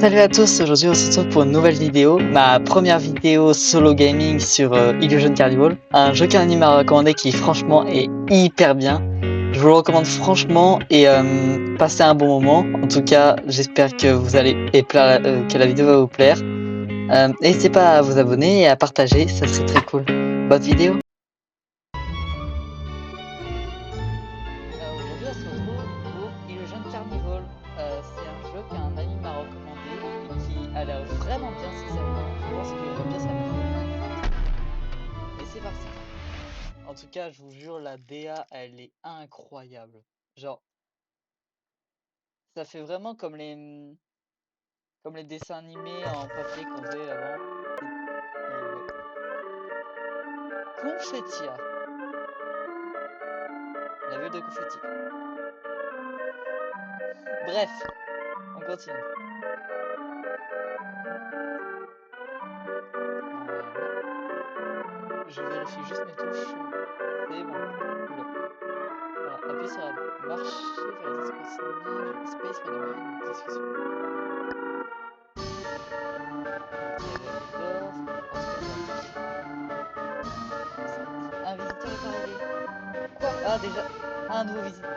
Salut à tous, aujourd'hui on se retrouve pour une nouvelle vidéo, ma première vidéo solo gaming sur Illusion Carnival, un jeu qu'un anime à recommander qui franchement est hyper bien. Je vous le recommande franchement et passez un bon moment. En tout cas, j'espère que vous allez que la vidéo va vous plaire. N'hésitez pas à vous abonner et à partager, ça serait très cool. Bonne vidéo. Aujourd'hui on se retrouve pour Illusion Carnival. C'est un jeu qu'un ami m'a recommandé et qui a l'air vraiment bien sincèrement. Je pense qu'on va bien s'amuser. Et c'est parti. En tout cas, je vous jure, la DA, elle est incroyable. Genre, ça fait vraiment comme les dessins animés en papier qu'on faisait avant. Confettia. La ville de Confetti. Bref, on continue. Je vérifie juste mes touches. C'est bon. Oula. Voilà, appuie sur la marcher vers les personnages. Space pour démarrer une discussion. Un visiteur est arrivé. Quoi? Ah, déjà, un nouveau visiteur.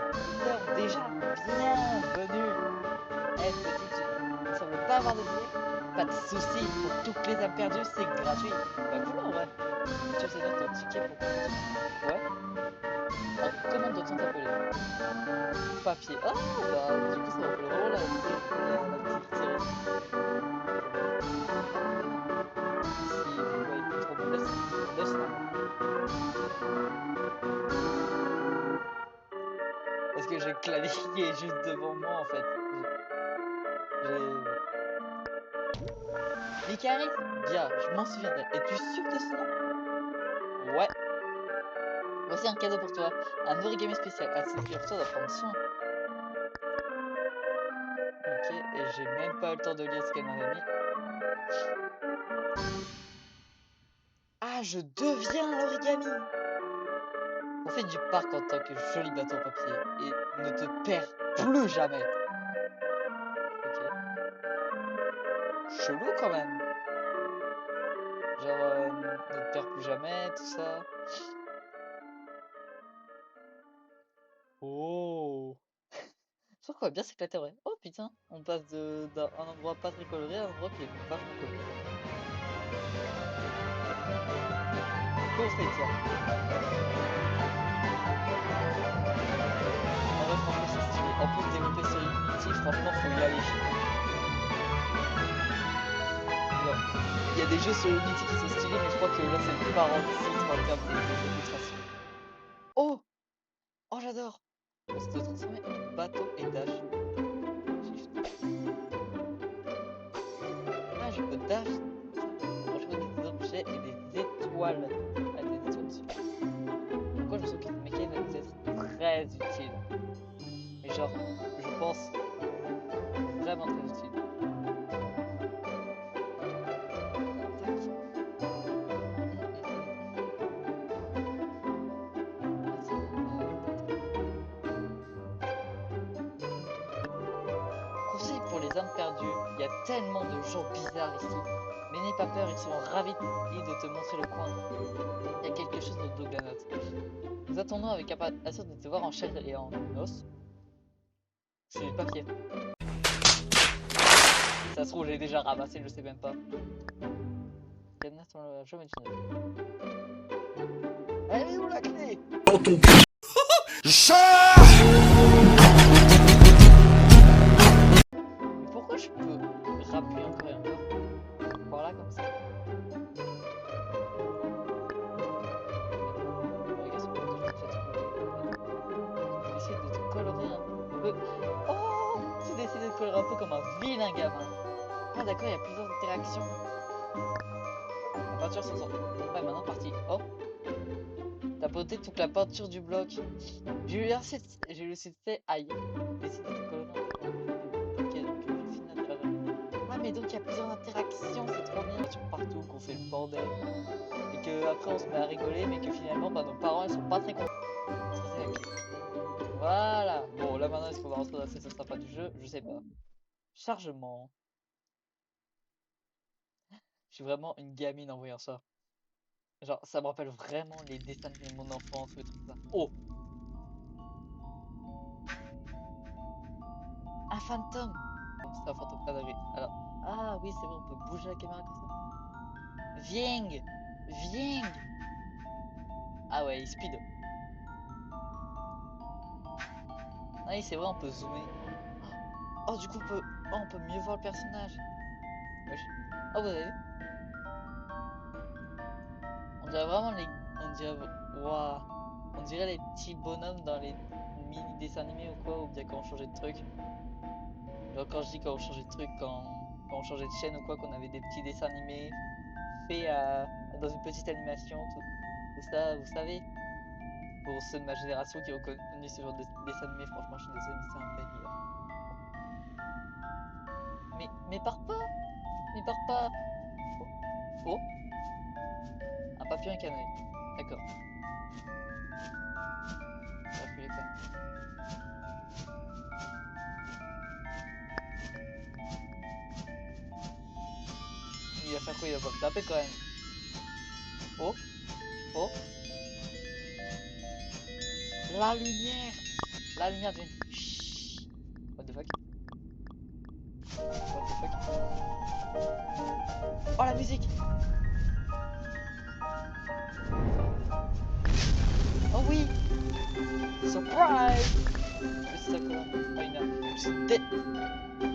Déjà, bienvenue. Eh, petite, tu ne sembles pas avoir de billets? Pas de soucis, pour toutes les âmes perdues, c'est gratuit. Bah, cool en vrai. Tu obtiendras ton ticket pour compléter. Ouais. Comment doit-on t'appeler? Papier. Ah, bah, du coup, ça rappelle vraiment la petite série. Si vous voyez plus trop mon dessin, c'est normal. Parce que j'ai le clavier juste devant moi en fait. Licari? Bien, je m'en souviendrai. Es-tu sûr de ce nom? Ouais. Voici un cadeau pour toi. Un origami spécial. Ah, c'est figure-toi d'en prendre soin. Ok, et j'ai même pas eu le temps de lire ce qu'elle m'avait mis. Ah, je deviens l'origami! Profite du parc en tant que joli bateau papier et ne te perds plus jamais. Ok. Chelou quand même. Genre, ne te perds plus jamais, tout ça. Oh! Je trouve qu'on va bien s'éclater, ouais. Oh putain, on passe d'un endroit pas très coloré à un endroit qui est vachement coloré. Confetia. En vrai, franchement, c'est stylé. En plus, développer sur Unity, franchement, faut y aller. Genre, il y a des jeux sur Unity qui sont stylés, mais je crois que là, c'est le parent du titre en termes d'illustration. Oh! Oh, j'adore! On se transformer en bateau et dash. Shift. Ah, je peux dash pour rejoindre des objets et des étoiles. Ah, des étoiles dessus. Pourquoi je me sens que cette mécanique va nous être très utile? Mais genre, je pense vraiment très utile. Conseil pour les âmes perdues, il y a tellement de gens bizarres ici. Mais n'aie pas peur, ils seront ravis de te montrer le coin. Il y a quelque chose dans le dos de la note. Nous attendons avec impatience de te voir en chair et en os. C'est du papier. Ça se trouve, j'ai déjà ramassé, je sais même pas. Cadenas sur le jeu, mais tu n'as pas. Elle est où la clé? Dans ton Mais pourquoi je peux rappuyer encore et encore? Par là, comme ça. Essayer de te colorer un peu. Oh! Tu décides de te colorer un peu comme un vilain gamin. Ah d'accord, il y a plusieurs interactions. La peinture se sent. Ouais, maintenant parti. Oh! T'as poté toute la peinture du bloc. J'ai eu le succès. Aïe. Décide de te colorer un peu. Ok, donc j'ai fini d'interagir. Ah, mais donc il y a plusieurs interactions, c'est trop bien. Sur partout, qu'on fait le bordel. Et que après on se met à rigoler, mais que finalement, bah, nos parents ils sont pas très contents. C'est la clé. Voilà. Bon, là maintenant, est-ce qu'on va rentrer dans la session sympa du jeu? Je sais pas. Chargement. suis vraiment une gamine en voyant ça. Genre, ça me rappelle vraiment les dessins animés de mon enfance ou des trucs comme ça. Oh! Un fantôme! Bon, c'est un fantôme. Ah, d'accord. Alors, ah oui, c'est vrai, on peut bouger la caméra comme ça. Vieng! Vieng! Ah ouais, il speed. Ah oui, c'est vrai, on peut zoomer. Oh, du coup, on peut mieux voir le personnage. Wesh. Oh, vous avez vu? On dirait vraiment les... On dirait... Waouh! On dirait les petits bonhommes dans les mini dessins animés ou quoi, ou bien quand on changeait de truc. Genre quand je dis quand on changeait de truc, quand on changeait de chaîne ou quoi, qu'on avait des petits dessins animés faits dans une petite animation, tout ça, vous savez. Pour ceux de ma génération qui ont connu ce genre de dessin animé, franchement, je suis désolé, mais c'est un banger. Mais pars pas! Mais pars pas! Oh, oh, un papillon avec un œil. D'accord. On va fouiller quand même. Il va faire quoi? Il va pas me taper quand même. Oh, oh. La lumière! La lumière devient... Chut. What the fuck? What the fuck? Oh la musique! Oh oui! Surprise! C'est ça quoi? Oh une heure.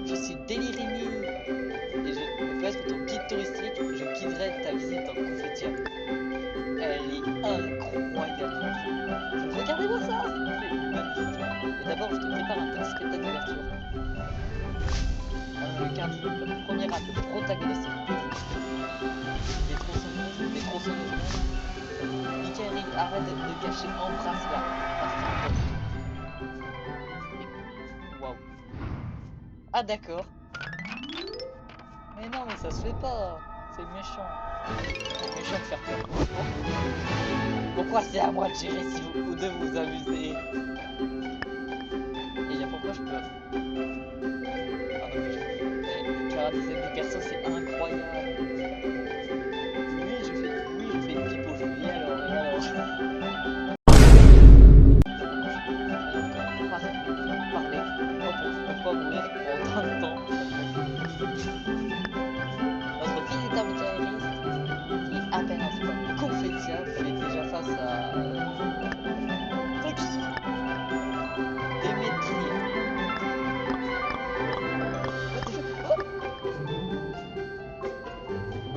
Je suis Délirini! Et je peux être ton guide touristique, je guiderai ta visite en Confetia. Elle est incroyable! Regardez-moi ça! C'est magnifique! Et d'abord, je te prépare un petit spectacle d'ouverture. Le cadre, le premier acte, le protagoniste, des tronçonneuses. Michael, arrête de cacher, embrasse-la. Waouh. Ah d'accord. Mais non, mais ça se fait pas. C'est méchant. C'est méchant de faire peur. Pourquoi c'est à moi de gérer si vous deux vous amusez? Et y'a pourquoi je peux... Pardon, mais Clara disait des persos, c'est incroyable. Oui, je fais une pipe au juillet alors, et alors. Parler. Pourquoi mourir pour autant de temps? Notre visiteur michaéliste, qui est à peine entré dans Confetia, fait déjà face à... Toki Démétria.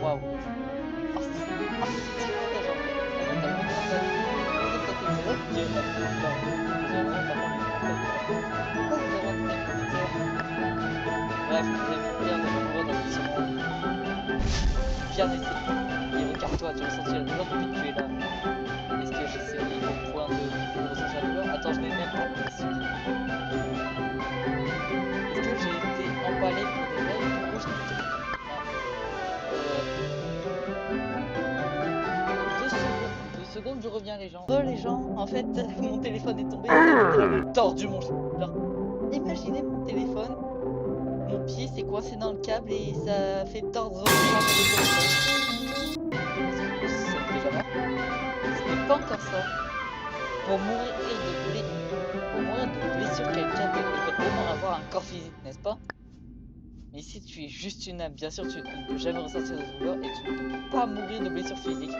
Waouh. Oh, c'est stylé la jambe. Attends, t'as le modèle de ta tête, c'est vrai? J'ai vraiment pas parlé. Pourquoi vous avez un visiteur? Bref, les bien de l'amour dans ce monde. Bien essayé. Et regarde-toi, tu ressens la douleur depuis que tu es là. Est-ce que j'ai essayé au point de ressentir la douleur? Attends, je n'ai même pas question. Est-ce que j'ai été emballé pour des rêves? Pourquoi je n'ai pas... Non. 2 secondes, je reviens les gens. Les gens, en fait, mon téléphone est tombé, j'ai tordu mon... Genre, imaginez mon téléphone, mon pied s'est coincé dans le câble et ça fait tordre mon téléphone. C'est déjà mort. C'était pas encore ça. Pour mourir de blessure, quelqu'un devrait au moins avoir un corps physique, n'est-ce pas? Mais si tu es juste une âme, bien sûr, tu ne peux jamais ressentir de douleur et tu ne peux pas mourir de blessure physique.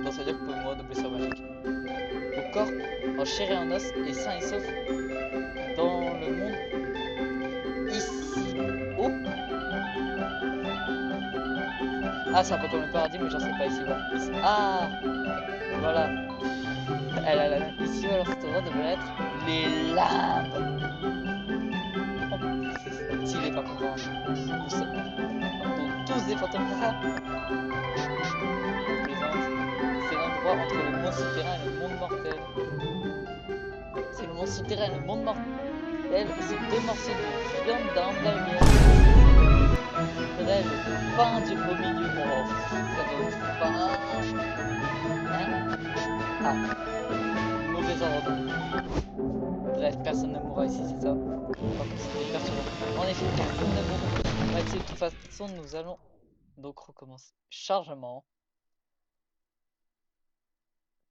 Donc ça veut dire que tu peux mourir de blessure magique. Ton corps, en chair et en os, est sain et sauf dans le monde ici. Oh! Ah, c'est un peu comme le paradis, mais genre c'est pas ici-bas. Ici. Ah! Voilà. Elle a la même ici, alors cet endroit devrait être les lames. Oh, c'est stylé par contre. Nous sommes tous des fantômes. C'est l'endroit entre le monde souterrain et le monde mortel. C'est le monde souterrain et le monde mortel. C'est 2 morceaux de viande d'hamburger. Bref, pain du beau milieu. Oh, ça doit être pain. Hein? Ah, mauvais ordre. Bref, personne ne mourra ici, c'est ça? C'est perturbant. En effet, personne ne mourra. Mathilde, de toute façon, nous allons donc recommencer. Chargement.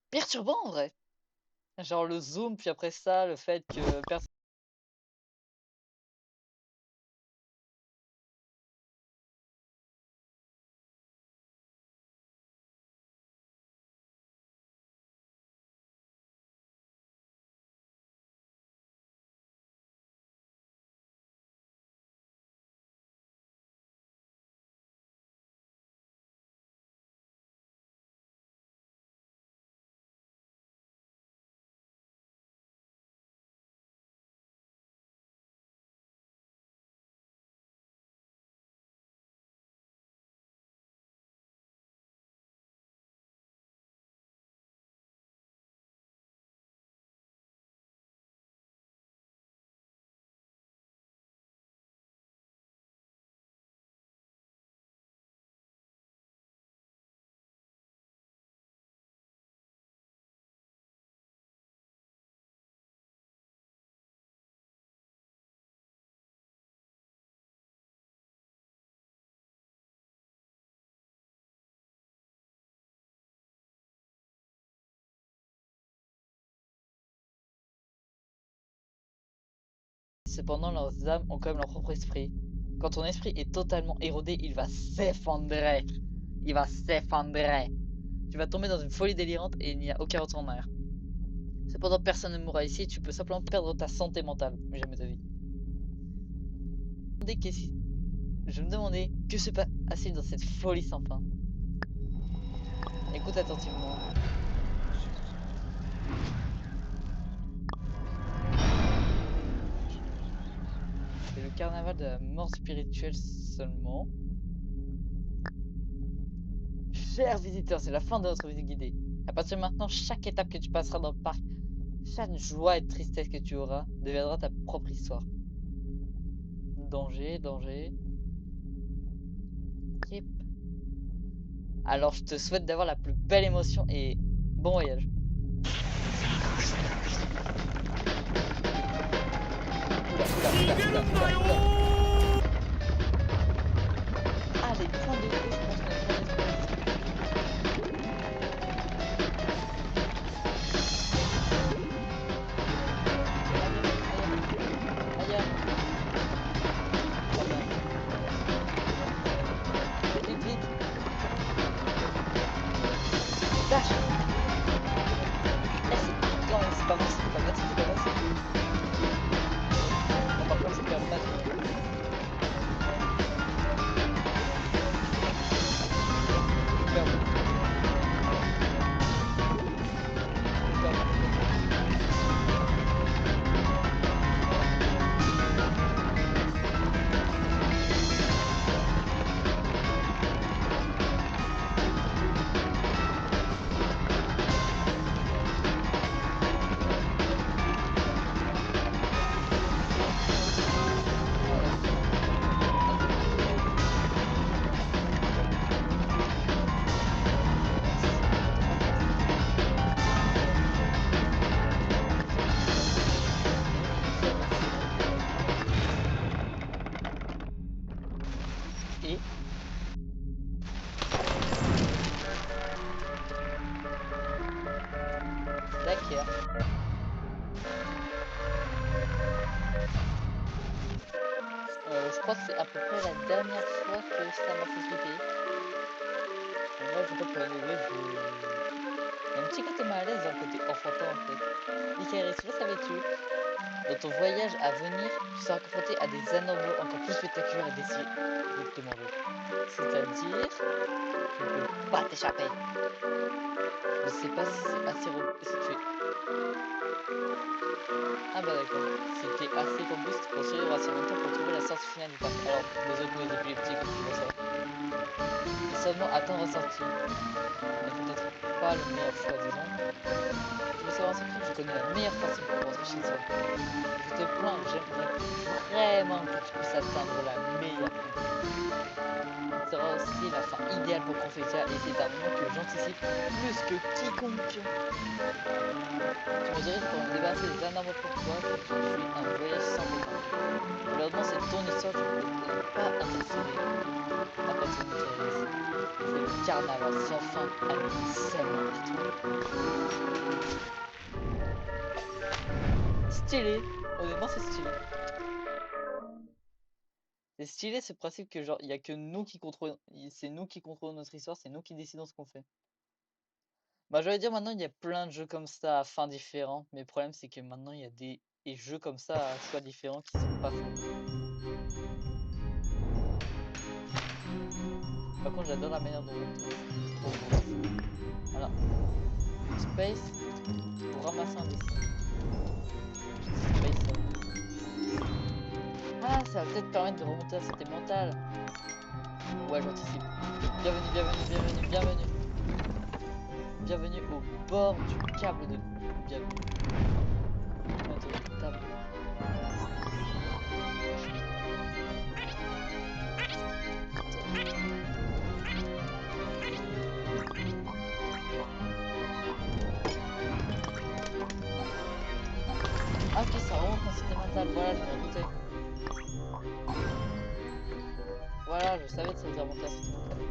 Perturbant en vrai. Genre le zoom, puis après ça, le fait que personne. Cependant, leurs âmes ont quand même leur propre esprit. Quand ton esprit est totalement érodé, il va s'effondrer. Il va s'effondrer. Tu vas tomber dans une folie délirante et il n'y a aucun retour en arrière. Cependant, personne ne mourra ici, tu peux simplement perdre ta santé mentale, mais jamais ta vie. Je me demandais que se passe-t-il dans cette folie sans fin. Écoute attentivement. C'est le carnaval de la mort spirituelle seulement. Chers visiteurs, c'est la fin de notre visite guidée. À partir de maintenant, chaque étape que tu passeras dans le parc, chaque joie et tristesse que tu auras, deviendra ta propre histoire. Danger, danger. Yep. Alors je te souhaite d'avoir la plus belle émotion et bon voyage. Ah, les points de gauche, je pense qu'on est aïe, aïe, aïe. Vite, vite. Dash. Non, c'est pas vrai, c'est pas vrai, c'est pas vrai. Bon, par contre, je perds pas trop. Je perds beaucoup. Je perds beaucoup. Et d'accord. Je crois que c'est à peu près la dernière fois que ça m'a fait flipper. En vrai, je sais pas pour une vrai, il y a un petit côté mal à l'aise dans le côté enfantin en fait. Icaris, tu le savais-tu? Dans ton voyage à venir, tu seras confronté à des anormaux encore plus spectaculaires et décidés de te manger. C'est-à-dire, tu ne peux pas t'échapper. Je sais pas si c'est assez situé. Ah bah d'accord, c'était assez robuste pour survivre assez longtemps pour trouver la sortie finale du parc. Alors, désolé pour les épileptiques, comme tu vois ça. Et seulement attendre la sortie. N'est peut-être pas le meilleur choix, disons. Tu veux savoir un secret? Je connais la meilleure façon pour rentrer chez soi. Je te plains, j'aimerais vraiment que tu puisses atteindre la meilleure fin. Ce sera aussi la fin idéale pour Confetia et c'est un moment que j'anticipe plus que quiconque. Tu me dirais que pour me débarrasser des anormaux pour toi, je suis un voyage sans débat. Malheureusement, c'est ton histoire, je ne peux pas interférer. À part ce m'intéresse. C'est le carnaval sans fin, animé seulement par toi. Stylé. Honnêtement, c'est stylé. C'est stylé ce principe que genre, il y a que nous qui contrôlons, c'est nous qui contrôlons notre histoire, c'est nous qui décidons ce qu'on fait. Bah, j'allais dire maintenant, il y a plein de jeux comme ça à fins différents, mais le problème c'est que maintenant il y a des jeux comme ça à choix différents qui sont pas fins. Par contre, j'adore la manière dont on tourne. Voilà. Space pour ramasser un dessin. Space. Ah, ça va peut-être permettre de remonter la santé mentale. Ouais, j'anticipe. Bienvenue, bienvenue, bienvenue, bienvenue. Bienvenue au bord du câble de... Bienvenue. Autour de table. Ah ok, ça remonte ma santé mentale. Voilà, je m'en doutais. Voilà, je savais que ça faisait remonter la santé mentale.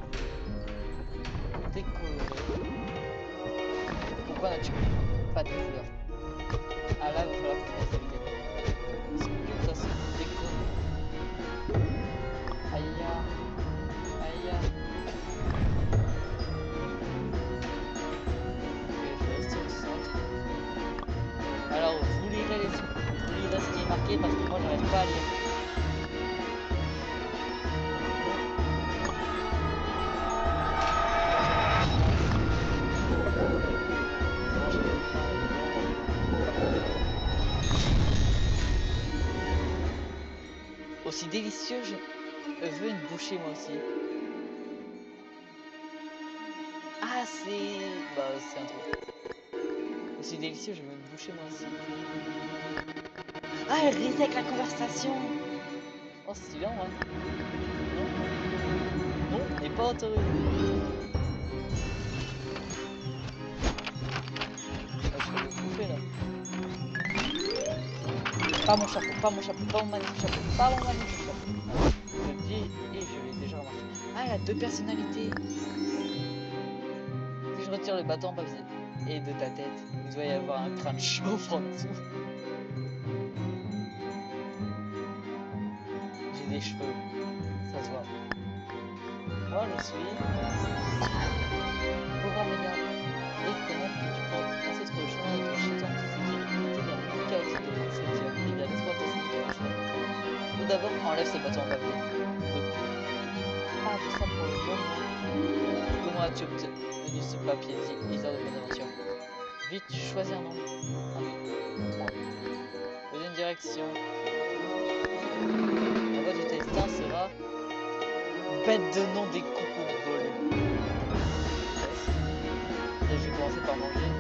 Décoloré. Pourquoi n'as-tu pas de couleur? Ah là, il va falloir que je fasse avec elle. Parce que ça se décolle. Aïe aïe. Aïe aïe. Ok, je vais rester au centre. Alors, vous lirez ce qui est marqué parce que moi, j'arrive pas à lire. Aussi délicieux, je veux une bouchée moi aussi. Ah, c'est... Bah, c'est un truc. Aussi délicieux, je veux une bouchée moi aussi. Ah, elle reset la conversation. Oh, c'est stylé en vrai. Non, n'est pas autorisé. Ah, je vais le bouffer là. Pas mon chapeau, pas mon chapeau, pas mon magnifique chapeau, pas mon magnifique chapeau. Je le dis et je l'ai déjà remarqué. Ah, elle a deux personnalités. Si je retire le bâton en papier et de ta tête, il doit y avoir un crâne chauve en dessous. J'ai des cheveux, ça se voit. Moi je suis pauvre immédiat. Et comment puis-tu penser trouver le chemin de ton chétan qui s'équipe limité dans le monde chaotique de ton cimetière? Eh bien, laisse-moi t'enseigner quelque chose. Tout d'abord, enlève ce bâton en papier. Ah, tout ça pour le moment. Comment as-tu obtenu ce papier, dit Lisa de Bonaventure? Vite, choisis un nom. Un nom. Moi. Choisis une direction. La voie du destin sera bête de nom des coupeaux volés. Et je vais commencer par manger.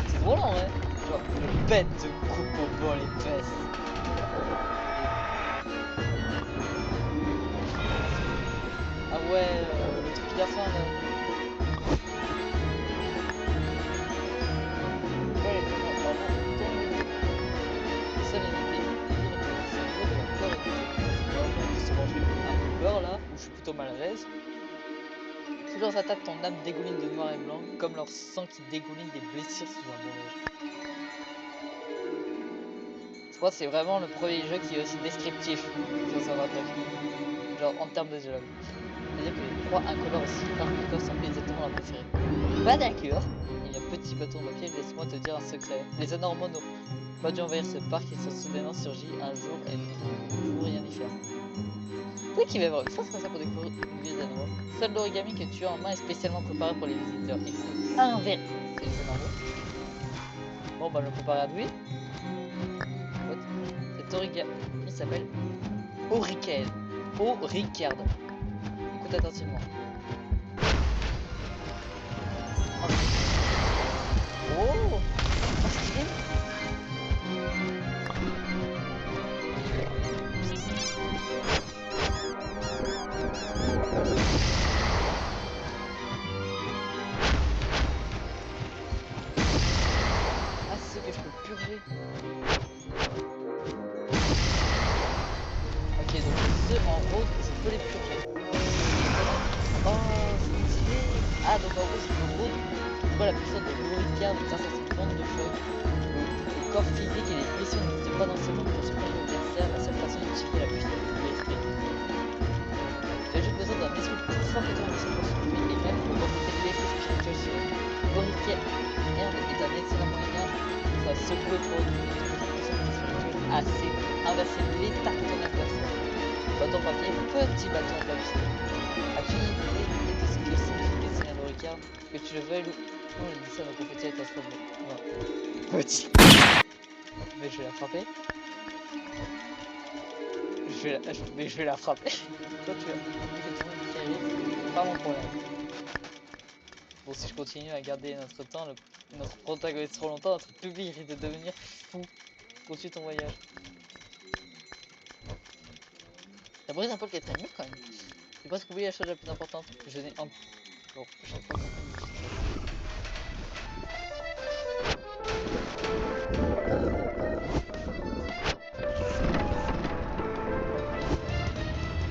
C'est drôle en vrai. Genre, le bête de coupeaux volés fesses. Ah ouais, le truc de la fin là. Ouais, les trucs en seul éviter de recommencer au niveau de la peur et du doute. On peut se manger un peu peur là, où je suis plutôt mal à l'aise. Plus leurs attaques, ton âme dégouline de noir et blanc, comme leur sang qui dégouline des blessures sous un bandage. Je crois que c'est vraiment le premier jeu qui est aussi descriptif sur Soundtrack. Genre en termes de dialogue. C'est-à-dire que les proies incolores aussi rares que toi sont exactement leur préféré. Bah d'accord. Eh bien petit bâton de papier, laisse-moi te dire un secret. Les anormaux n'ont pas dû envahir ce parc, ils sont soudainement surgis un jour et ne pouvons rien y faire. Tu sais qu'il va y avoir une force comme ça pour découvrir les anormaux. Seul l'origami que tu as en main est spécialement préparé pour les visiteurs. Il peut inverser les anormaux. Bon bah je le prépare à Louis. Cet origami s'appelle Auricard. Auricard. Écoute attentivement. Oh, stylé. Ah, c'est que je peux plus ceux en rose, je peux les purger. Oh, c'est stylé. Ah, donc en gros, c'est le rose. Tu vois la puissance de l'Euricard grâce à ses bandes de choc. Au corps physique et les blessures n'existent pas dans ce monde pour surprendre l'adversaire. La seule façon d'utiliser la puissance de l'esprit. Tu as juste besoin d'un esprit plus 197 pour supprimer et même pour remonter l'effet spirituel sur Auricard est un excellent moyen de secouer pour assez inverser l'état de ton adversaire. Bâton papier, petit bâton en papier. As-tu une idée de ce que signifie dessiner un Auricard? Que tu le veuilles ou non, le dessin de confetti est transformé. Non. Petit. Mais je vais la frapper. Mais je vais la frapper. Toi tu as effectivement une carrière, pas mon problème. Bon, si je continue à garder notre temps, notre protagoniste trop longtemps, notre public risque de devenir fou. Continue ton voyage. Ça brise un peu le quatrième mur quand même. J'ai presque oublié la chose la plus importante. Je n'ai en... Bon, j'ai pas compris.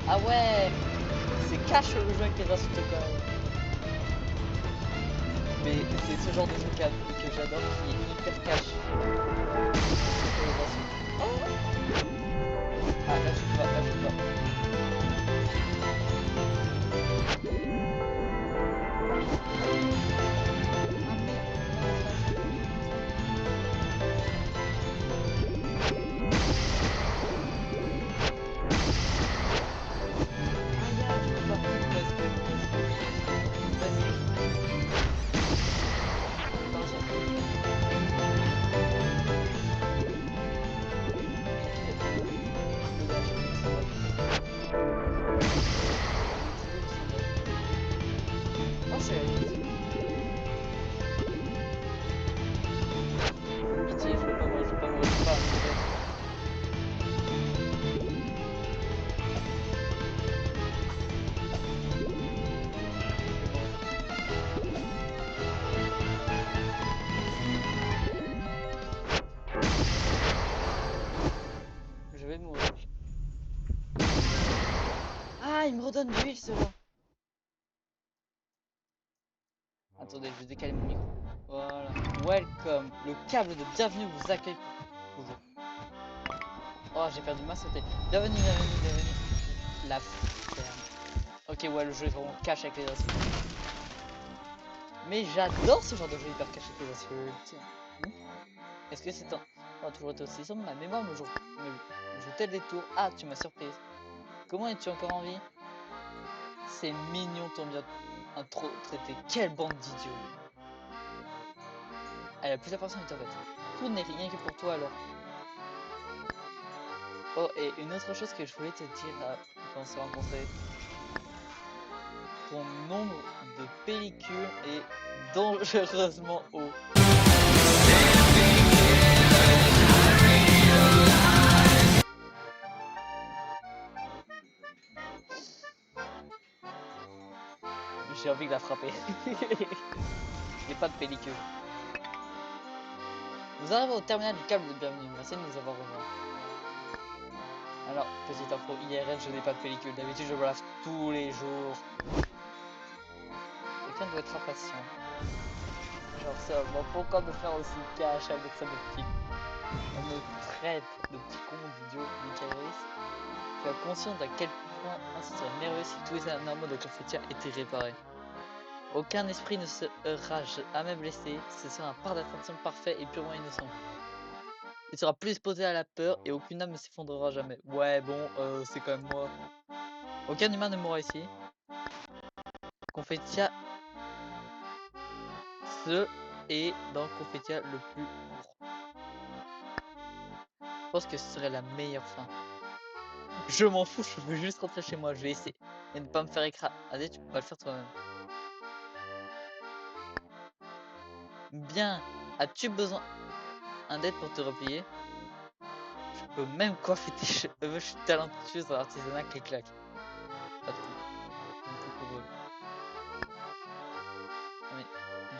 Ah ouais, c'est cash le jeu avec les insultes quand même. Mais c'est ce genre de jeu que j'adore qui est hyper cash. Oh ah là je peux pas, là je peux pas. Je vais mourir. Ah, il me redonne de l'huile cela. Attendez, je vais décaler mon micro. Voilà. Welcome. Le câble de bienvenue vous accueille pour toujours. Oh, j'ai perdu ma santé. Bienvenue, bienvenue, bienvenue. La ferme. Ok, ouais, le jeu est vraiment cash avec les insultes. Mais j'adore ce genre de jeu hyper cash avec les insultes. Est-ce que c'est un... On a toujours été aussi sombre, ma mémoire me joue tel des tours. Ah, tu m'as surprise. Comment es-tu encore en vie? C'est mignon ton bien intro traité. Quelle bande d'idiots. Elle a plus de personnalité en fait. Tout n'est rien que pour toi alors. Oh, et une autre chose que je voulais te dire quand on s'est rencontrés. Ton nombre de pellicules est dangereusement haut. J'ai envie de la frapper. J'ai pas de pellicule. Nous arrivons au terminal du câble de bienvenue. Merci de nous avoir rejoints. Alors, petite info, IRL, je n'ai pas de pellicule. D'habitude, je me lave tous les jours. Quelqu'un doit être impatient. Genre seulement, pourquoi me faire aussi cash avec ça de petits... On me traite de petits cons d'idiot, Michaelis. Tu as conscience d'à quel point ce serait merveilleux si tous les anormaux de Confetia étaient réparés. Aucun esprit ne sera jamais blessé, ce sera un parc d'attraction parfait et purement innocent. Il sera plus exposé à la peur et aucune âme ne s'effondrera jamais. Ouais, bon, c'est quand même moi. Aucun humain ne mourra ici. Confetia ce est dans Confetia le plus court. Je pense que ce serait la meilleure fin. Je m'en fous, je veux juste rentrer chez moi, je vais essayer. Et ne pas me faire écraser. Allez, tu peux pas le faire toi-même. Bien, as-tu besoin d'aide pour te replier? Je peux même coiffer tes cheveux, je suis talentueuse dans l'artisanat clic-clac. Pas de coupe. Une coupe au bol.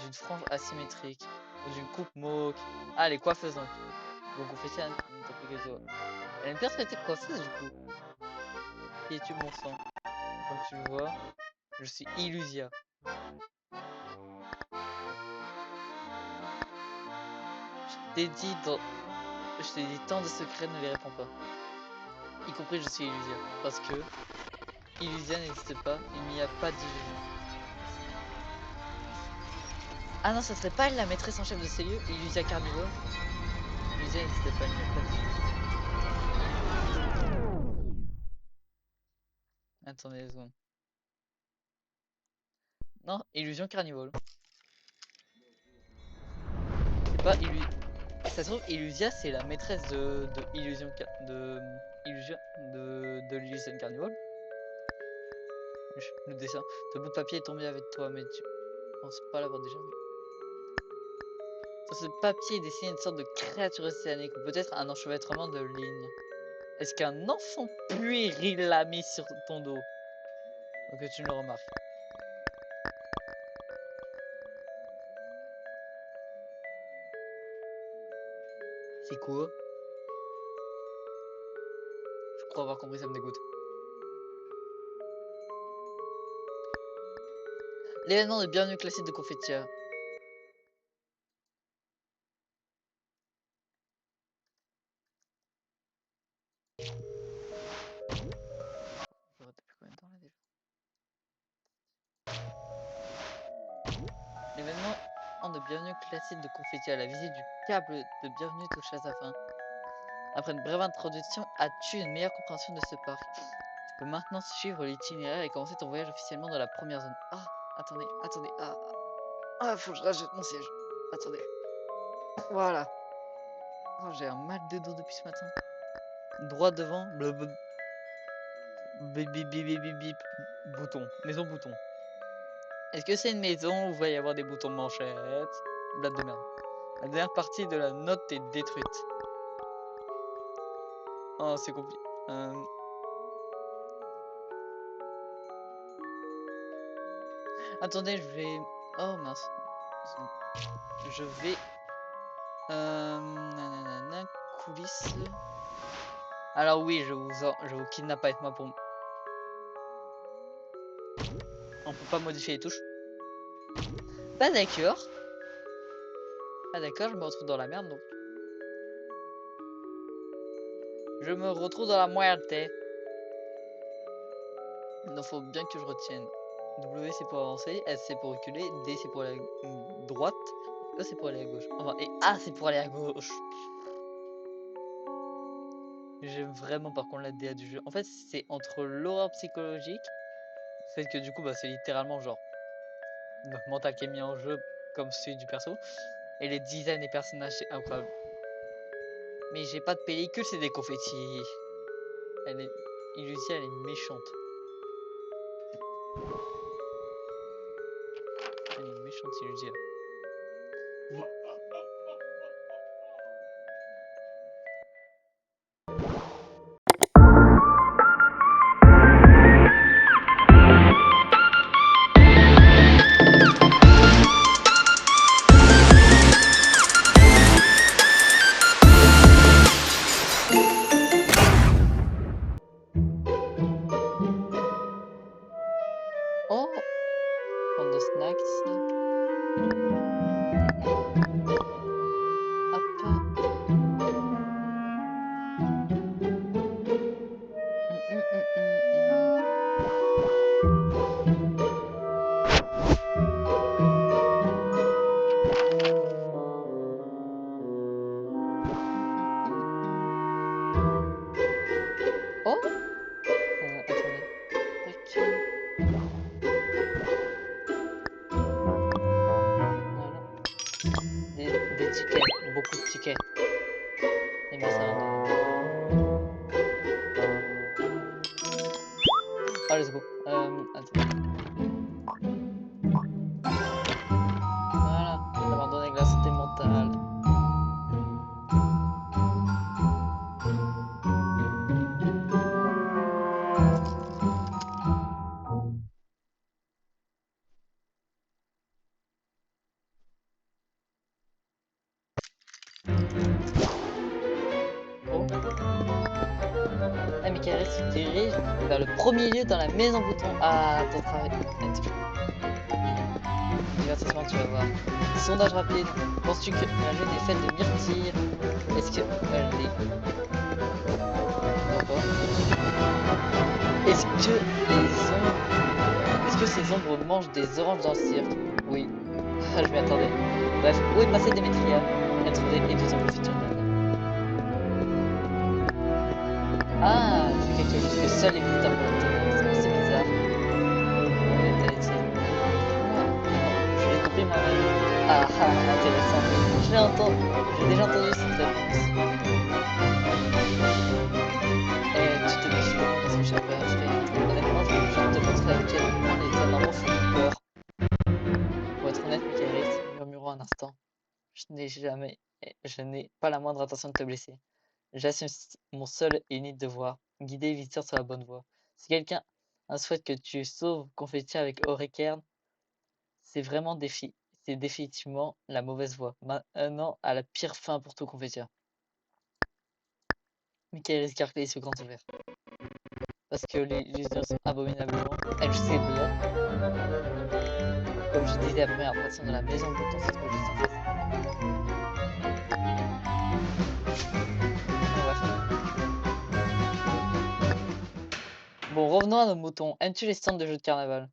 D'une frange asymétrique. Ou d'une coupe moque. Ah, les coiffeuses donc. Donc on fait ça. Elle a une perspective coiffeuse du coup. Qui es-tu, mon sang? Comme tu le vois, je suis Illusia. Je t'ai dit tant de secrets, ne les réponds pas. Y compris je suis Illusia. Parce que Illusia n'existe pas, il n'y a pas d'illusion. Ah non, ça serait pas elle la maîtresse en chef de ces lieux, Illusia Carnivore. Illusia n'existe pas, il n'y a pas d'illusion. Attendez 2 secondes. Non, Illusion Carnivore. C'est pas Illusia. Ça se trouve, Illusia, c'est la maîtresse de Illusion de l'Illusion Carnival. Le dessin. Ce bout de papier est tombé avec toi, mais tu penses pas l'avoir déjà vu. Sur ce papier est dessiné une sorte de créature océanique, ou peut-être un enchevêtrement de lignes. Est-ce qu'un enfant puéril l'a mis sur ton dos? Donc tu ne le remarques. C'est quoi? Je crois avoir compris, ça me dégoûte. L'événement de bienvenue classique de Confetia. J'aurais depuis combien de temps là déjà? L'événement de bienvenue classique de Confetti à la visite du câble de bienvenue touche à sa fin. Après une brève introduction, as-tu une meilleure compréhension de ce parc? Tu peux maintenant suivre l'itinéraire et commencer ton voyage officiellement dans la première zone. Ah, attendez, faut que je rajoute mon siège. Attendez. Voilà. Oh, j'ai un mal de dos depuis ce matin. Droit devant, bip, bip, bip, bip, bip, bip. Bouton, maison bouton. Est-ce que c'est une maison où il va y avoir des boutons manchettes? Blague de merde. La dernière partie de la note est détruite. Oh, c'est compliqué. Attendez, je vais... Oh mince. Je vais... Nanana, coulisses. Alors oui, je vous kidnappe avec moi pour... On peut pas modifier les touches. Pas d'accord. Pas d'accord, je me retrouve dans la merde donc. Je me retrouve dans la muerte. Il faut bien que je retienne. W c'est pour avancer, S c'est pour reculer, D c'est pour aller à droite, E c'est pour aller à gauche. Enfin, et A c'est pour aller à gauche. J'aime vraiment par contre la DA du jeu. En fait, c'est entre l'horreur psychologique, le fait que du coup, bah, c'est littéralement genre notre mental qui est mis en jeu comme celui du perso, et les designs des personnages, c'est incroyable. Mais j'ai pas de pellicule, c'est des confettis. Illusia, elle est méchante. Elle est méchante, Illusia. Oh, from the snack. Oh, attendez. Tac. Voilà. Des tickets, beaucoup de tickets. Et bien ça va de... Ah, let's go. Attends. Voilà, ça m'a donné de la santé mentale. Oh. Eh Michael, tu te diriges vers le premier lieu dans la maison bouton. Ah, ton travail. Divertissement, tu vas voir. Sondage rapide. Penses-tu que la lune est faite de myrtille? Est-ce que elle est... D'accord. Est-ce que les ombres... Est-ce que ces ombres mangent des oranges dans le cirque? Oui. Je m'y attendais. Bref, où est passée Démétria? Elle trouvait et plus en confiture. Ah, c'est quelque chose que seuls les visiteurs peuvent entendre. C'est bizarre. Oui, t'as été. Moi, non, je l'ai compris moi-même. Ah, ah, intéressant. Je l'ai entendu. J'ai déjà entendu cette réponse. Et tu te méfies tellement parce que je suis un peu abstrait. Honnêtement, je te montrer à quel point les anormaux font peur. Pour être honnête, Michaelis, murmurons un instant. Je n'ai pas la moindre intention de te blesser. J'assume mon seul et unique devoir, guider les visiteurs sur la bonne voie. Si quelqu'un souhaite que tu sauves Confetti avec Orecairn, c'est définitivement la mauvaise voie. Maintenant, à la pire fin pour tout Confetia. Michael Riscarclé se grand ouvert. Parce que les illusions sont abominablement impossibles. Comme je disais, la première apparition de la maison bouton se trouve juste en face. Bon, revenons à nos moutons. Aimes-tu les stands de jeux de carnaval?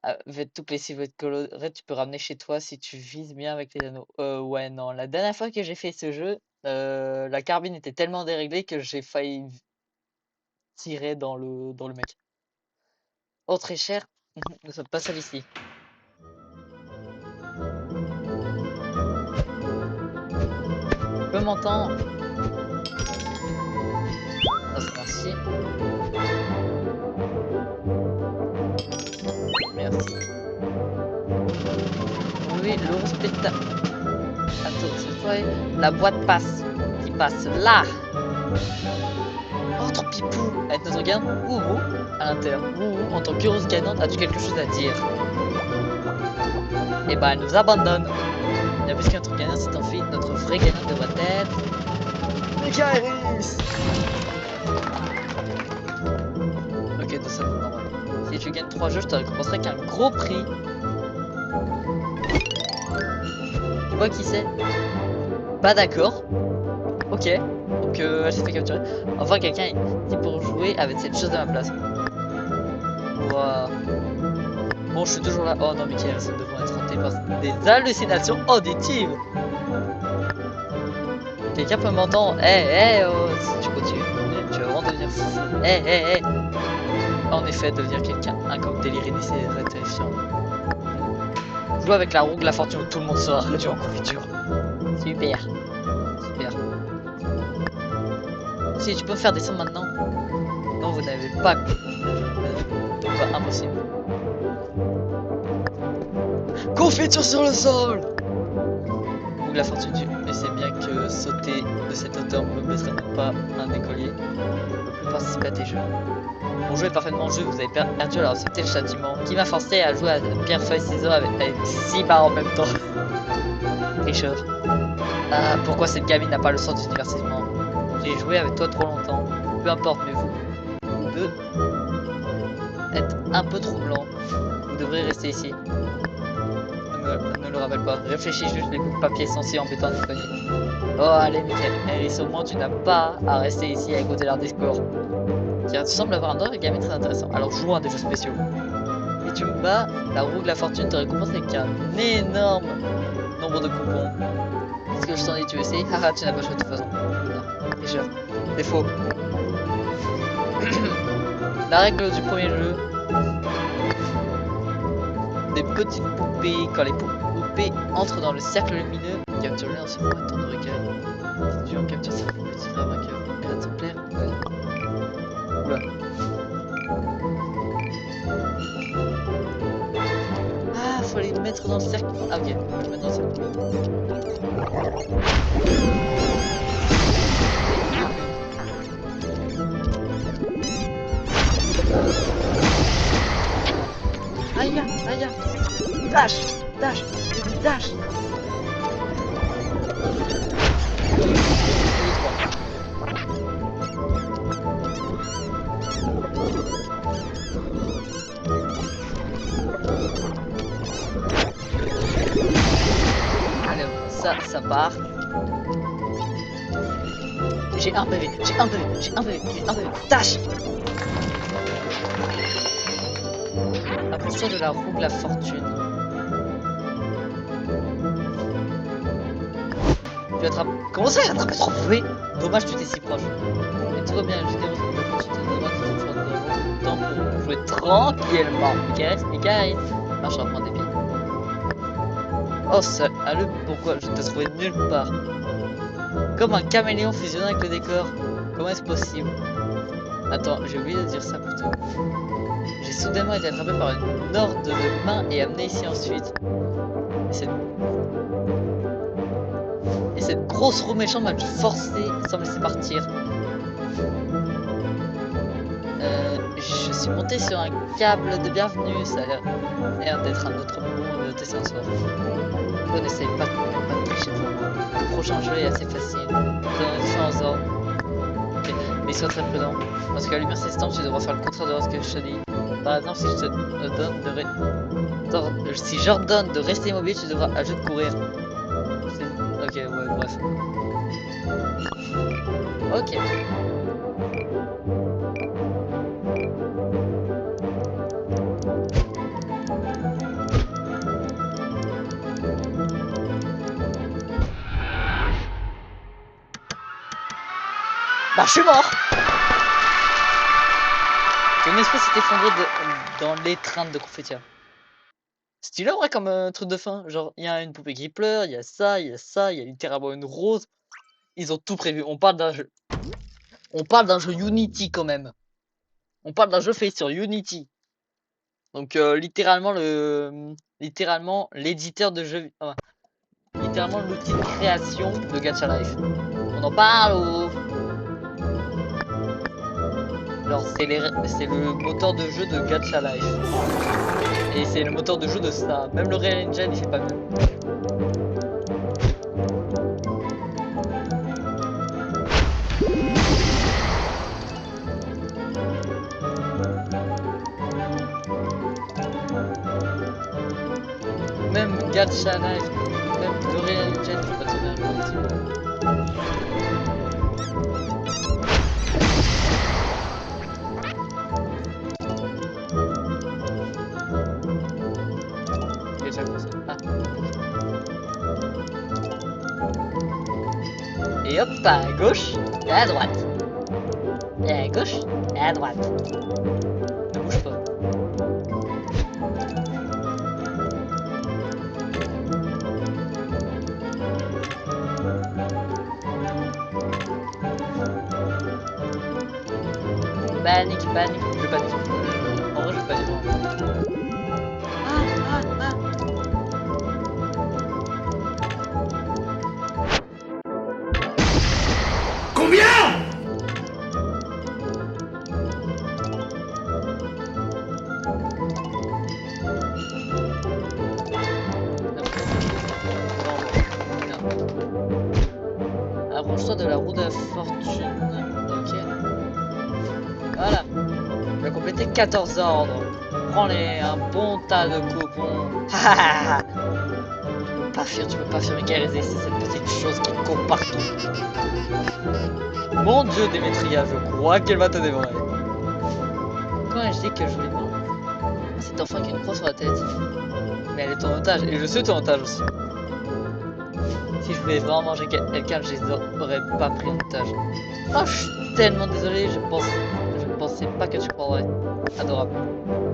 Avec toutes les silhouettes colorées, tu peux ramener chez toi si tu vises bien avec les anneaux. Ouais, non. La dernière fois que j'ai fait ce jeu, la carbine était tellement déréglée que j'ai failli tirer dans le mec. Oh, très cher. Nous sommes pas seuls ici. Tu peux m'entendre? Merci. Merci. Oui, le spectacle. Attends, cette fois, la boîte passe. Qui passe là. Oh, trop pipou. Elle nous regarde. Ouh, à l'intérieur. Ouh, en tant qu'heureuse gagnante, as-tu quelque chose à dire? Et bah, elle nous abandonne. Bien plus qu'un truc gagnant s'est enfui, notre vrai gagnant devrait être... Michaelis. Ok, donc ça va normal. Si tu gagnes 3 jeux, je te récompenserai qu'un gros prix. Tu vois qui c'est? Pas d'accord. Ok. Donc elle s'est fait capturer. Enfin, quelqu'un dit pour jouer avec cette chose de ma place. Wow. Bon, je suis toujours là. Oh non, Michael, ça devrait être hanté par des hallucinations auditives. Quelqu'un peut m'entendre? Oh, si tu continues, tu vas vraiment devenir fou. En effet, devenir quelqu'un, comme déliré c'est terrifiant. Joue avec la roue de la fortune où tout le monde sera réduit en confiture. Super. Si tu peux me faire descendre maintenant. Non, vous n'avez pas. Pas impossible. Confiture sur le sol. Ou la fortune du. Mais c'est bien que sauter de cette hauteur me blesserait pas un écolier. Je peux plus participer à tes jeux. Mon jeu est parfaitement jeu, vous avez perdu alors c'était le châtiment. Qui m'a forcé à jouer à pierre feuille ciseaux avec 6 barres en même temps. Tricheur. Ah, pourquoi cette gamine n'a pas le sens du divertissement? J'ai joué avec toi trop longtemps. Peu importe, mais vous deux êtes un peu troublant. Vous devrez rester ici. Ne le rappelle pas. Réfléchis juste, les bouts de papier sont si embêtants à déconner. Oh, allez, Michael. Alice, au moins, tu n'as pas à rester ici à écouter leur discours. Tiens, tu sembles avoir un autre gamin très intéressant. Alors joue un des jeux spéciaux. Si tu me bats, la roue de la fortune te récompense avec un énorme nombre de coupons. Est-ce que je t'en ai tué? Haha, tu n'as pas joué de toute façon. Non, déjà. C'est faux. La règle du premier jeu. Des petites poupées. Quand les poupées entrent dans le cercle lumineux, capture-les en ce moment et t'en recueilles. Si tu en captures ça, tu seras vainqueur. Et exemplaire. Oula. Ah, faut les mettre dans le cercle. Ah, ok, je mets dans le cercle. Aïe, aïe, dash, dash, dash. ça part. J'ai un PV, j'ai un PV, j'ai un PV, j'ai un PV. Tâche. Approche-toi de la roue de la fortune. Tu attrapes. Comment ça, il attrape trop vite? Dommage, tu étais si proche. Mais tout va bien, j'ai des ressources de continuer de droite et de faire de temps pour jouer tranquillement. Michael, marche à prendre des pieds. Oh, ça, allô, pourquoi je t'ai trouvé nulle part? Comme un caméléon fusionnant avec le décor. Comment est-ce possible? Attends, j'ai oublié de dire ça plus tôt. J'ai soudainement été attrapé par une horde de mains et amené ici ensuite. Et cette grosse roue méchante m'a dû forcer sans me laisser partir. Je suis monté sur un câble de bienvenue, ça a l'air d'être un autre monde de tester un sort. Toi, n'essaye pas de tricher pour moi. Le prochain jeu est assez facile. Dans différents ordres. Ok, mais sois très prudent. Parce qu'à la lumière cessante, tu devras faire le contraire de ce que je te dis. Par exemple, si je te donne si j'ordonne de rester immobile, tu devras ajouter de courir. Ok, ouais, bref. Ok. Bah, je suis mort. Ton esprit s'est effondré dans l'étreinte de Confetia. Stylé en vrai comme truc de fin. Genre, il y a une poupée qui pleure, il y a ça, il y a ça, il y a littéralement une rose. Ils ont tout prévu. On parle d'un jeu. On parle d'un jeu Unity quand même. On parle d'un jeu fait sur Unity. Donc littéralement l'éditeur de jeux. Littéralement l'outil de création de Gacha Life. On en parle ou. Alors c'est le moteur de jeu de Gacha Life. Et c'est le moteur de jeu de ça. Même le Real Engine il fait pas mieux. Même Gacha Life, même le Real Engine il fait pas très bien le petit. Déjà comme ça. Ah. Et hop, à gauche et à droite. Et à gauche et à droite. Ne bouge pas. Panique, panique, je panique. En vrai, je panique vraiment. Ah. Combien? Approche-toi de la roue de la fortune. Ok. Voilà. Tu as complété 14 ordres. Prends-les, un bon tas de coupons. Tu peux pas affirmer résister cette petite chose qui court partout. Mon dieu, Démétria, je crois qu'elle va te dévorer. Quand ai-je dit que je voulais mort? Cet enfant qui a une croix sur la tête. Mais elle est en otage, et je suis en otage aussi. Si je voulais vraiment manger quelqu'un, je les aurais pas pris en otage. Oh, je suis tellement désolé, je ne pensais pas que tu croirais. Adorable.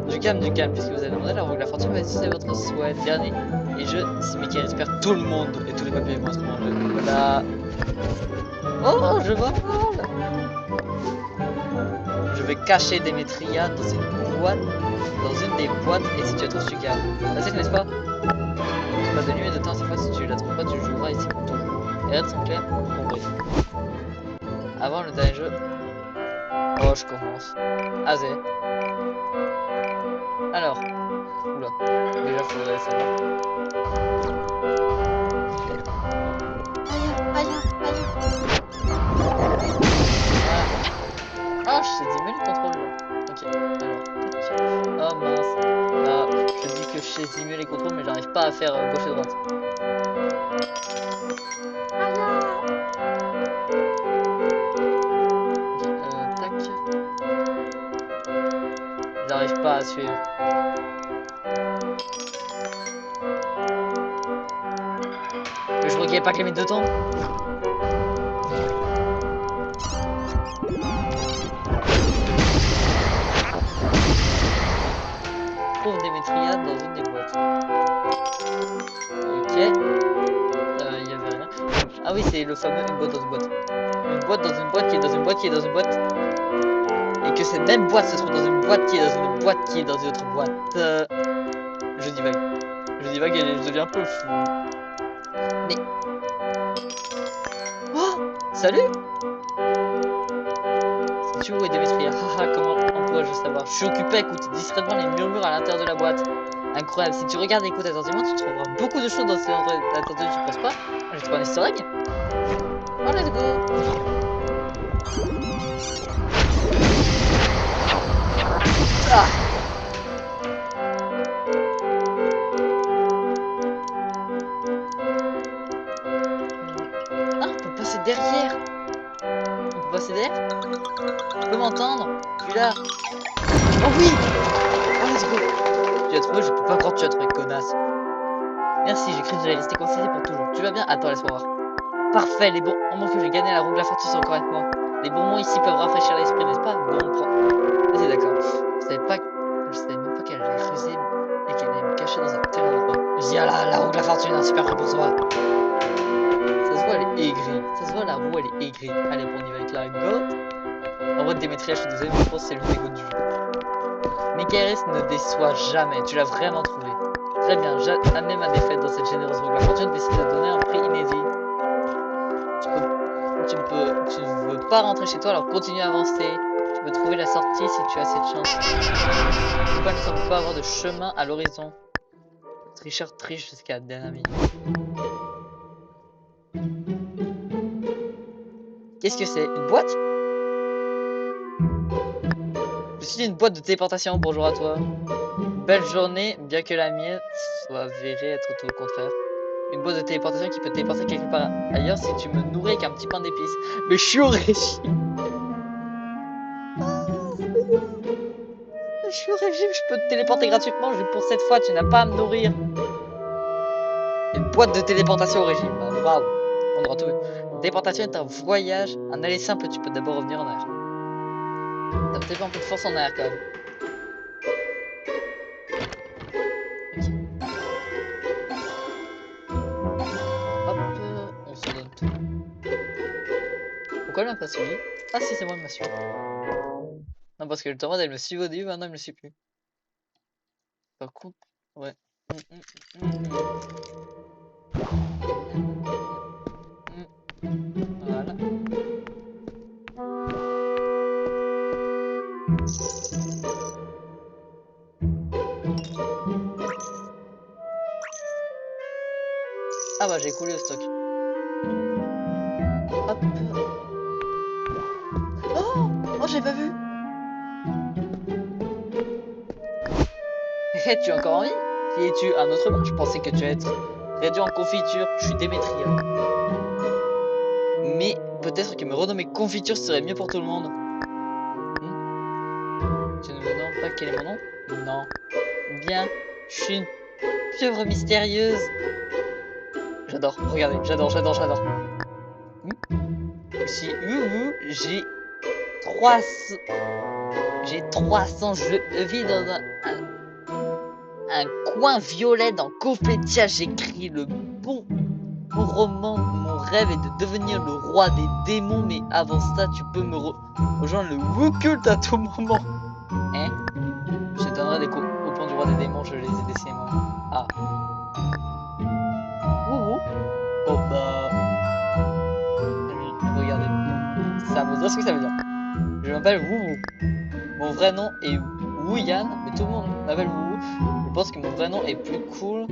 Du calme, puisque vous avez demandé la roue de la fortune va utiliser votre souhait. Dernier. Et si Mickey récupère tout le monde, et tous les papiers vont être mangés. Voilà. Oh, je vole. Je vais cacher Démétria dans une des boîtes, et si tu la trouves, tu gagnes. Facile, n'est-ce pas? Pas de nuit et de temps, cette fois, si tu la trouves pas, tu joueras ici pour toujours. Les règles sont claires, compris. Avant le dernier jeu. Oh, je commence. Azé. Alors. Oula. Déjà, faudrait savoir. Aïe. Ah, je sais diminuer le contrôle là. Ok, alors. Oh mince. Ah, je dis que je sais simuler les contrôles, mais j'arrive pas à faire gauche et droite. Tac. J'arrive pas à suivre. Mais je crois qu'il n'y avait pas que limite de temps. Trouve Démétria dans une des boîtes. Ok. Il y avait rien. Ah oui, c'est le fameux une boîte dans une boîte. Une boîte dans une boîte qui est dans une boîte qui est dans une boîte. Et que cette même boîte se trouve dans une boîte qui est dans une boîte qui est dans une autre boîte. Je divague. Je divague et je deviens un peu fou. Mais... Oh, salut. C'est tu où est Démétria? Haha, comment pourrais-je savoir? Je suis occupé à écouter discrètement les murmures à l'intérieur de la boîte. Incroyable, si tu regardes et écoutes attentivement, tu trouveras beaucoup de choses dans ces endroits attendus, tu penses pas? J'ai trouvé un easter egg. Oh, let's go. Ah, on peut passer derrière. On peut passer derrière. Tu peux m'entendre? Je suis là. Oh oui. Oh, let's go. Tu as trouvé, je peux pas croire que tu as trouvé, connasse. Merci, j'ai cru que j'allais rester coincé pour toujours. Tu vas bien? Attends, laisse-moi voir. Parfait, les bonbons que j'ai gagnés à la roue de la fortune sont encore avec moi. Les bonbons ici peuvent rafraîchir l'esprit, n'est-ce pas? Bon, on prend. Vas-y, d'accord. Je savais même pas qu'elle allait creuser et qu'elle allait me cacher dans un tel endroit. Viens là, la roue de la fortune, un super prêt pour toi. Ça se voit, elle est aigrie. Ça se voit, la roue, elle est aigrie. Allez, on y va avec la go. En vrai, Démétria, je suis désolé, mais je pense que c'est le dégo du jeu. Michaelis ne déçoit jamais. Tu l'as vraiment trouvé. Très bien, j'admets ma défaite dans cette généreuse roue de la fortune. Décide de donner un prix inédit. Tu ne veux pas rentrer chez toi, alors continue à avancer. Tu peux trouver la sortie si tu as cette chance. Pourquoi ne semble pas avoir de chemin à l'horizon? Tricheur triche jusqu'à la dernière minute. Qu'est-ce que c'est? Une boîte? Je suis une boîte de téléportation, bonjour à toi. Belle journée, bien que la mienne soit avérée être tout le contraire. Une boîte de téléportation qui peut téléporter quelque part ailleurs si tu me nourris avec un petit pain d'épices. Mais je suis au régime. Je suis au régime, je peux te téléporter gratuitement. Pour cette fois, tu n'as pas à me nourrir. Une boîte de téléportation au régime. Waouh. On aura tout. Une téléportation est un voyage, un aller simple. Tu peux d'abord revenir en arrière. T'as peut-être un peu de force en arrière quand même. Ok. Hop, on se donne tout. Pourquoi elle m'a pas suivi? Ah si, c'est moi qui m'a suivi. Non, parce que le temps elle me suit au début, maintenant elle me suit plus. Par contre, ouais. Voilà. Ah bah j'ai coulé au stock. Hop. Oh, oh j'ai pas vu. Hé, tu es encore en vie? Qui es-tu? Un autre humain? Je pensais que tu allais être réduit en confiture. Je suis Démétria. Mais peut-être que me renommer confiture serait mieux pour tout le monde. Tu ne me demandes pas quel est mon nom? Non. Bien, je suis une pieuvre mystérieuse. J'adore, regardez, j'adore. Si j'ai 300 jeux de vie dans un coin violet dans Copétia. J'écris le bon roman. Mon rêve est de devenir le roi des démons, mais avant ça, tu peux me rejoindre le Wookult à tout moment. Hein? Je te donnerai des coupons du roi des démons, je les ai dessinés moi. Ah. Wouhou. Oh bah. Regardez. Ça veut dire ce que ça veut dire. Je m'appelle Wouvou. Mon vrai nom est Wouyan, mais tout le monde m'appelle Wouvou. Je pense que mon vrai nom est plus cool.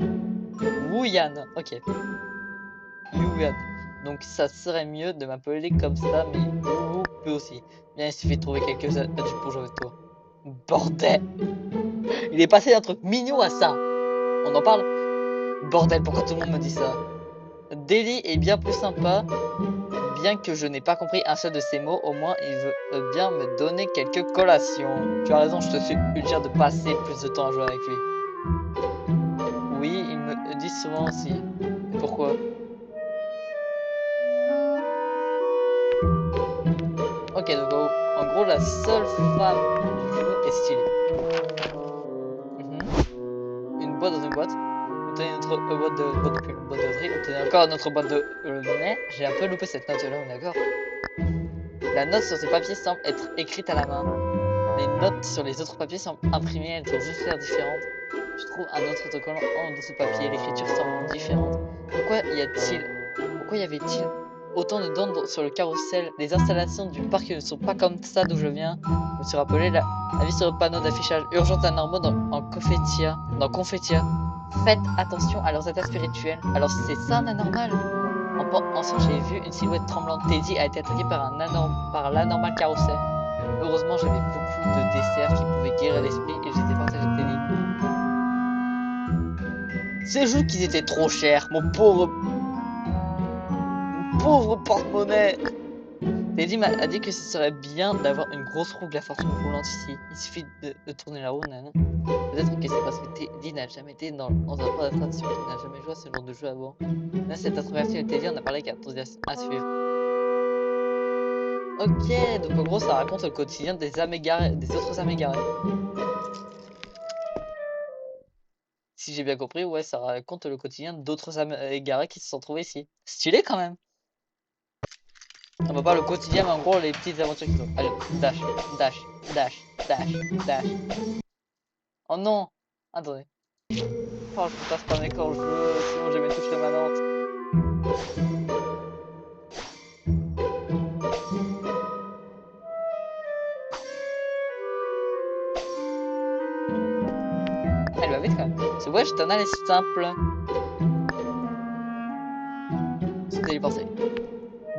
Wouyan. Ok. Wouyan. Donc ça serait mieux de m'appeler comme ça, mais Wouvou peut aussi. Bien, il suffit de trouver quelques adultes pour jouer avec toi. Bordel! Il est passé d'un truc mignon à ça. On en parle? Bordel, pourquoi tout le monde me dit ça? Delhi est bien plus sympa. Bien que je n'ai pas compris un seul de ces mots, au moins il veut bien me donner quelques collations. Tu as raison, je te suggère de passer plus de temps à jouer avec lui. Oui, il me dit souvent aussi. Et pourquoi? Ok, donc en gros, la seule femme du jeu est stylée. Une boîte dans une boîte. Obtenez notre boîte de plume, boîte de tri. Obtenez encore notre boîte de mais j'ai un peu loupé cette note là, on est d'accord? La note sur ces papiers semble être écrite à la main. Les notes sur les autres papiers semblent imprimées, elles ont juste l'air différentes. Je trouve un autre autocollant en dessous de papier, l'écriture semble différente. Pourquoi y avait-il autant de dents sur le carrousel? Les installations du parc ne sont pas comme ça d'où je viens. Je me suis rappelé la vie sur le panneau d'affichage urgence anormaux dans Confetia. Faites attention à leurs états spirituels. Alors c'est ça un anormal? En soi, j'ai vu une silhouette tremblante. Teddy a été attaqué par l'anormal carrousel. Heureusement, j'avais beaucoup de desserts qui pouvaient guérir l'esprit et j'étais partagé de Teddy. C'est juste qu'ils étaient trop chers, mon pauvre porte-monnaie. Teddy m'a dit que ce serait bien d'avoir une grosse roue de la fortune roulante ici. Il suffit de tourner la roue, nana. Peut-être que c'est parce que Teddy n'a jamais été dans un parc d'attraction, qu'il n'a jamais joué à ce genre de jeu avant. Là, cette introverti de Teddy, on a parlé qu'enthousiasme à suivre. Ok, donc en gros, ça raconte le quotidien des autres âmes égarées. Si j'ai bien compris, ouais, ça raconte le quotidien d'autres âmes égarées qui se sont trouvés ici. Stylé quand même. On va pas le quotidien, mais en gros, les petites aventures qu'ils ont. Allez, dash, dash, dash, dash, dash. Oh non! Attendez. Oh, je peux pas spammer quand je veux, sinon j'ai mes touches permanentes. Elle va vite quand même. Ce wesh tunnel est simple. Se téléporter.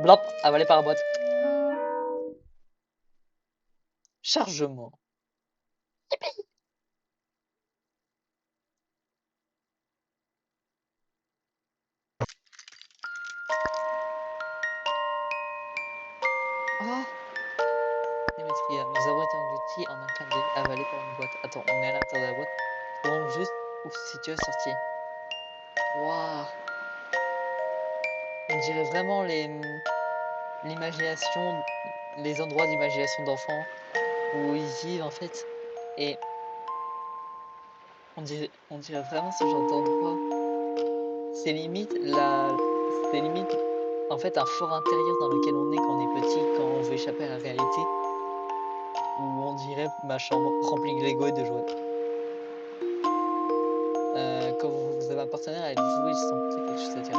Blop, avalé par la boîte. Chargement. Oh! Démétria, nous avons été engloutis en un clin d'œil, avalés par une boîte. Attends, on est à l'intérieur de la boîte. Trouvons juste où se situe la sortie. Waouh! On dirait vraiment l'imagination, les endroits d'imagination d'enfants où ils vivent en fait. Et on dirait vraiment ce genre d'endroit. C'est limite en fait un fort intérieur dans lequel on est quand on est petit, quand on veut échapper à la réalité. Où on dirait ma chambre remplie de Lego et de jouets. Quand vous avez un partenaire avec vous, ils se sentent quelque chose à dire.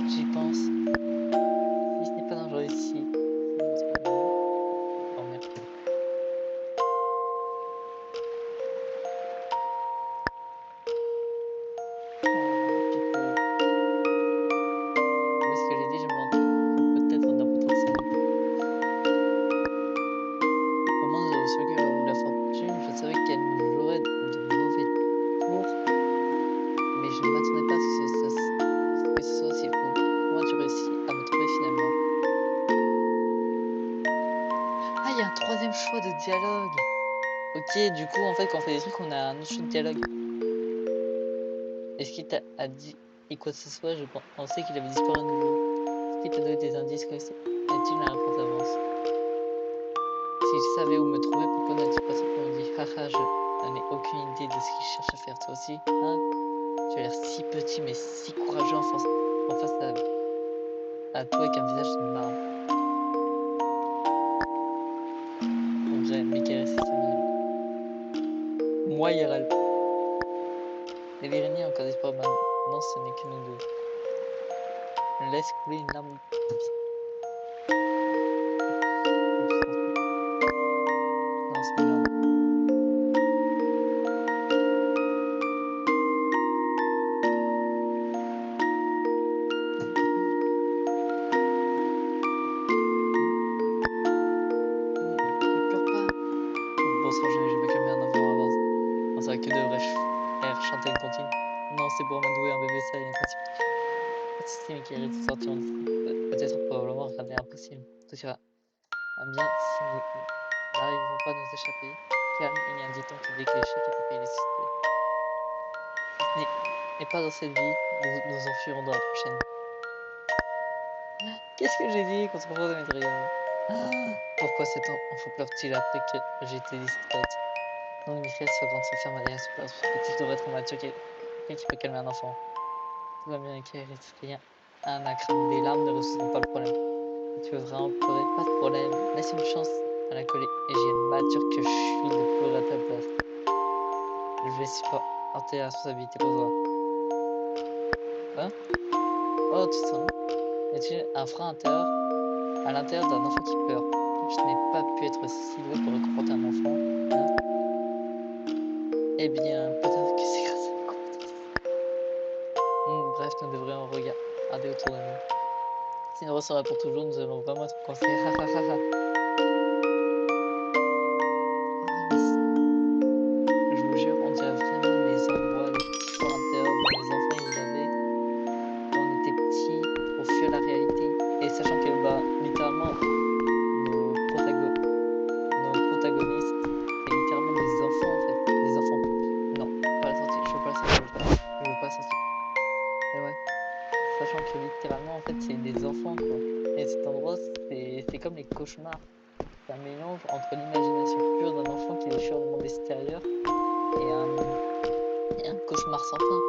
J'y pense. Si ce n'est pas dangereux ici. Oh merde. Où est-ce que j'ai dit? Je me rends peut-être d'un potentiel. Au moment où ce que la fortune, je savais qu'elle nous jouerait de mauvais tours. Mais je ne m'attendais pas à ce que ce soit aussi fou. Comment tu réussis à me trouver finalement? Ah, il y a un troisième choix de dialogue. Ok, du coup, en fait, quand on fait des trucs, on a un autre choix de dialogue. Est-ce qu'il t'a dit quoi que ce soit? Je pensais qu'il avait disparu à nouveau. Est-ce qu'il t'a donné des indices? Est-il la réponse d'avance? S'il savait où me trouver, pourquoi n'a-t-il pas simplement dit haha, je n'ai aucune idée de ce qu'il cherche à faire, toi aussi? Hein? Tu as l'air si petit mais si courageux en face à toi avec un visage de marbre. En vrai, Michael c'est familier. Moi, IRL. Et l'Irénie a encore disparu maintenant, ce n'est que nous deux. Laisse couler une larme. Non, c'est pas grave. Ne pleure pas. Bon sang, je vais calmer un enfant avant. On serait que de vrais airs chanter une comptine. Non, c'est pour amadouer un bébé, ça n'est pas si petit. Pas de système qui hérite de sortir en peut-être probablement regarder impossible. Tout ira bien si nous n'arrivons pas à nous échapper. Calme, il y a un dicton qui dit que l'échec est payé l'électricité. Et pas dans cette vie, nous enfuirons dans la prochaine. Qu'est-ce que j'ai dit contre Rose et Medria? Pourquoi cet enfant pleure-t-il après que j'ai été distraite? Non, Michael, sa grande se ferme derrière ce perspective devrait être mature, quelqu'un qui peut calmer un enfant. Tout va bien, Michael, rien à craindre. Des larmes ne résoudront pas le problème. Tu veux vraiment pleurer? Pas de problème. Laisse une chance à la collégienne mature que je suis de pleurer à ta place. Je vais supporter la responsabilité pour toi. Hein? Oh, tu sens? Y a-t-il un frein à l'intérieur d'un enfant qui pleure? Je n'ai pas pu être si doué pour réconforter un enfant. Hein? Eh bien, peut-être que c'est grâce à mes compétences. Bref, nous devrions regarder autour de nous. Si nous restons là pour toujours, nous allons vraiment être coincés. Je vous jure, on dirait vraiment les endroits, le petit fort intérieur dont les enfants ils avaient quand on était petits pour fuir la réalité. Et sachant que littéralement nos protagonistes c'est littéralement des enfants en fait, des enfants poupées. Non, pas la sortie, je veux pas la sortir, je veux pas la sortir. Et ouais, sachant que littéralement en fait c'est des enfants quoi. Et cet endroit c'est comme les cauchemars. C'est un mélange entre l'imagination pure d'un enfant qui déchire le monde extérieur et un cauchemar sans fin.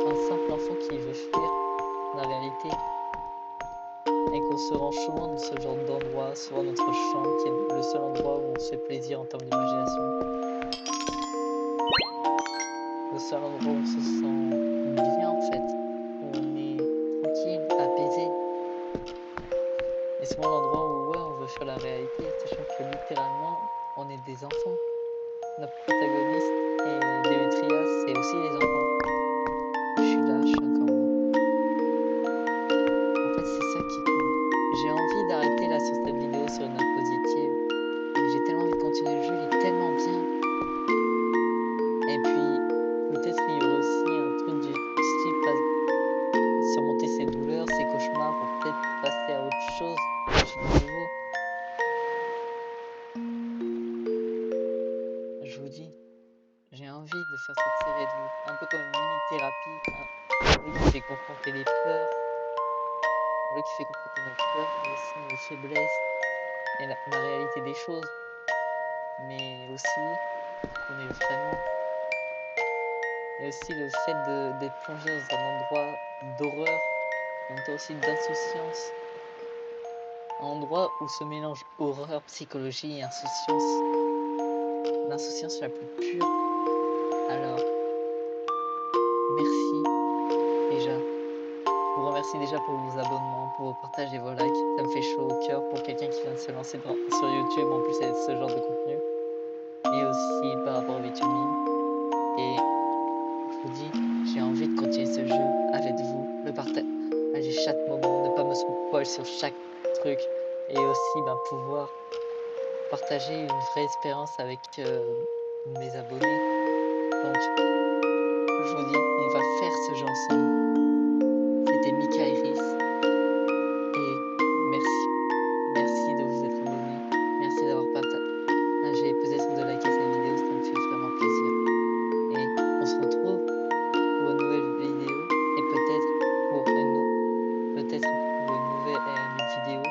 Un simple enfant qui veut fuir la réalité. Et qu'on se rend souvent dans ce genre d'endroit, souvent notre chambre qui est le seul endroit où on se fait plaisir en termes d'imagination. Le seul endroit où on se sent bien en fait, où on est tranquille, apaisé. Et c'est souvent l'endroit où ouais, on veut fuir la réalité, sachant que littéralement on est des enfants. Notre protagoniste et Demetria c'est aussi des enfants. Je suis là, je suis encore là. En fait c'est ça qui est cool. J'ai envie d'arrêter là sur cette vidéo sur une note positive. Mais j'ai tellement envie de continuer le jeu, il est tellement bien. Et puis peut-être il y aurait aussi un truc du style surmonter ses douleurs, ses cauchemars pour peut-être passer à autre chose, de nouveau. Je vous dis, j'ai envie de faire cette série de vous, un peu comme une mini-thérapie, un jeu qui fait confronter les peurs, un jeu qui fait confronter nos peurs, mais aussi nos faiblesses et la réalité des choses, mais aussi qu'on est vraiment. Et aussi le fait d'être plongé dans un endroit d'horreur, en même temps aussi d'insouciance. Un endroit où se mélange horreur, psychologie et insouciance. L'insouciance la plus pure. Alors, merci déjà. Je vous remercie déjà pour vos abonnements, pour vos partages et vos likes. Ça me fait chaud au cœur pour quelqu'un qui vient de se lancer sur YouTube, en plus avec ce genre de contenu. Et aussi par rapport au VTubing. Et je vous dis, j'ai envie de continuer ce jeu avec vous, le partager chaque moment, ne pas me spoil sur chaque truc et aussi pouvoir partager une vraie expérience avec mes abonnés. Donc je vous dis, on va faire ce jeu ensemble. C'était Mika Iris et merci de vous être abonné, merci d'avoir partagé, peut-être de liker cette vidéo, ça me fait vraiment plaisir. Et on se retrouve pour une nouvelle vidéo et peut-être pour une nouvelle vidéo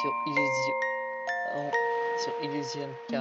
sur Illusion Card.